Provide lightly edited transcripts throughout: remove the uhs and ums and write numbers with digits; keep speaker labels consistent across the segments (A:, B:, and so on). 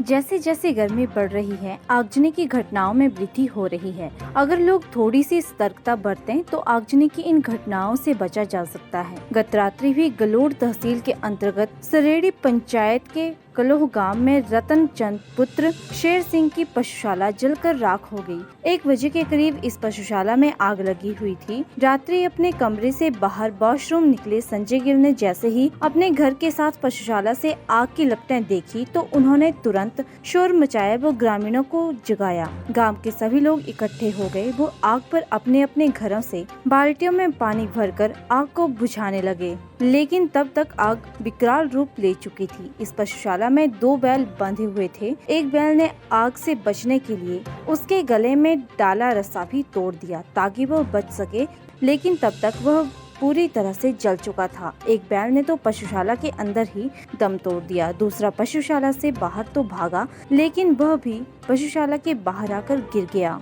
A: जैसे जैसे गर्मी बढ़ रही है, आगजनी की घटनाओं में वृद्धि हो रही है। अगर लोग थोड़ी सी सतर्कता बरतें तो आगजनी की इन घटनाओं से बचा जा सकता है। गत रात्रि भी गलोड़ तहसील के अंतर्गत सरेड़ी पंचायत के कलोह गांव में रतन चंद पुत्र शेर सिंह की पशुशाला जलकर राख हो गई। 1 बजे के करीब इस पशुशाला में आग लगी हुई थी। रात्रि अपने कमरे से बाहर वॉशरूम निकले संजय गिल ने जैसे ही अपने घर के साथ पशुशाला से आग की लपटें देखी तो उन्होंने तुरंत शोर मचाया व ग्रामीणों को जगाया। गांव के सभी लोग इकट्ठे हो गए। वो आग पर अपने अपने घरों से बाल्टियों में पानी भरकर आग को बुझाने लगे, लेकिन तब तक आग विकराल रूप ले चुकी थी। इस पशुशाला में 2 बैल बंधे हुए थे। एक बैल ने आग से बचने के लिए उसके गले में डाला रस्सा भी तोड़ दिया ताकि वह बच सके, लेकिन तब तक वह पूरी तरह से जल चुका था। एक बैल ने तो पशुशाला के अंदर ही दम तोड़ दिया। दूसरा पशुशाला से बाहर तो भागा, लेकिन वह भी पशुशाला के बाहर आकर गिर गया।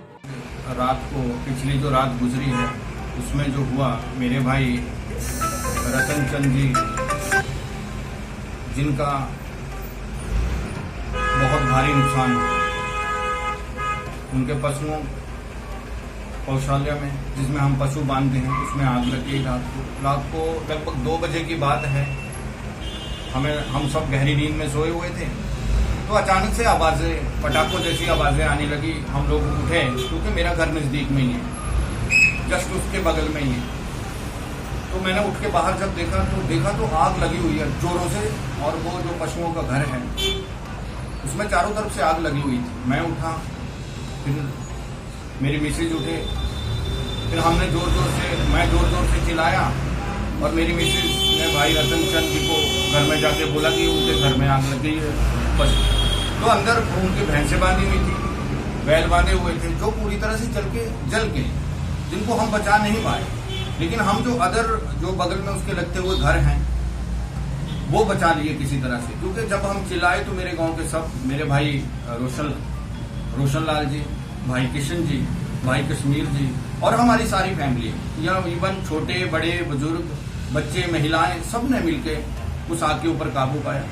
B: रात को पिछली जो रात गुजरी है उसमें जो हुआ, मेरे भाई रतन चंद जी जिनका बहुत भारी नुकसान हुआ, उनके पशुओं गौशाला में जिसमें हम पशु बांधते हैं उसमें आग लगी। रात को लगभग 2 बजे की बात है। हम सब गहरी नींद में सोए हुए थे तो अचानक से आवाजें, पटाखों जैसी आवाजें आने लगी। हम लोग उठे क्योंकि मेरा घर नजदीक में ही है, जस्ट उसके बगल में ही है। तो मैंने उठ के बाहर जब देखा तो आग लगी हुई है जोरों से, और वो जो पशुओं का घर है उसमें चारों तरफ से आग लगी हुई थी। मैं उठा, फिर मेरी मिसेज उठे, फिर हमने मैं जोर जोर से चिल्लाया और मेरी मिसेज ने भाई रतन चंद जी को घर में जाके बोला कि उनके घर में आग लग गई है। बस तो अंदर उनकी भैंसें बांधी हुई थी, बैल बांधे हुए थे जो पूरी तरह से जल गए, जिनको हम बचा नहीं पाए। लेकिन हम जो बगल में उसके लगते हुए घर हैं वो बचा लिए किसी तरह से, क्योंकि जब हम चिल्लाए तो मेरे गांव के सब, मेरे भाई रोशन लाल जी, भाई किशन जी, भाई कश्मीर जी और हमारी सारी फैमिली, या इवन छोटे बड़े बुजुर्ग, बच्चे, महिलाएं, सब ने मिलकर उस आग के ऊपर काबू पाया।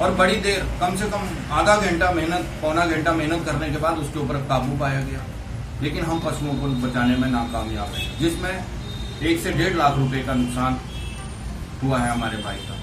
B: और बड़ी देर, कम से कम आधा घंटा मेहनत, पौना घंटा मेहनत करने के बाद उसके ऊपर काबू पाया गया। लेकिन हम पशुओं को बचाने में नाकामयाब हैं, जिसमें 1 से 1.5 लाख रुपए का नुकसान हुआ है हमारे भाई का।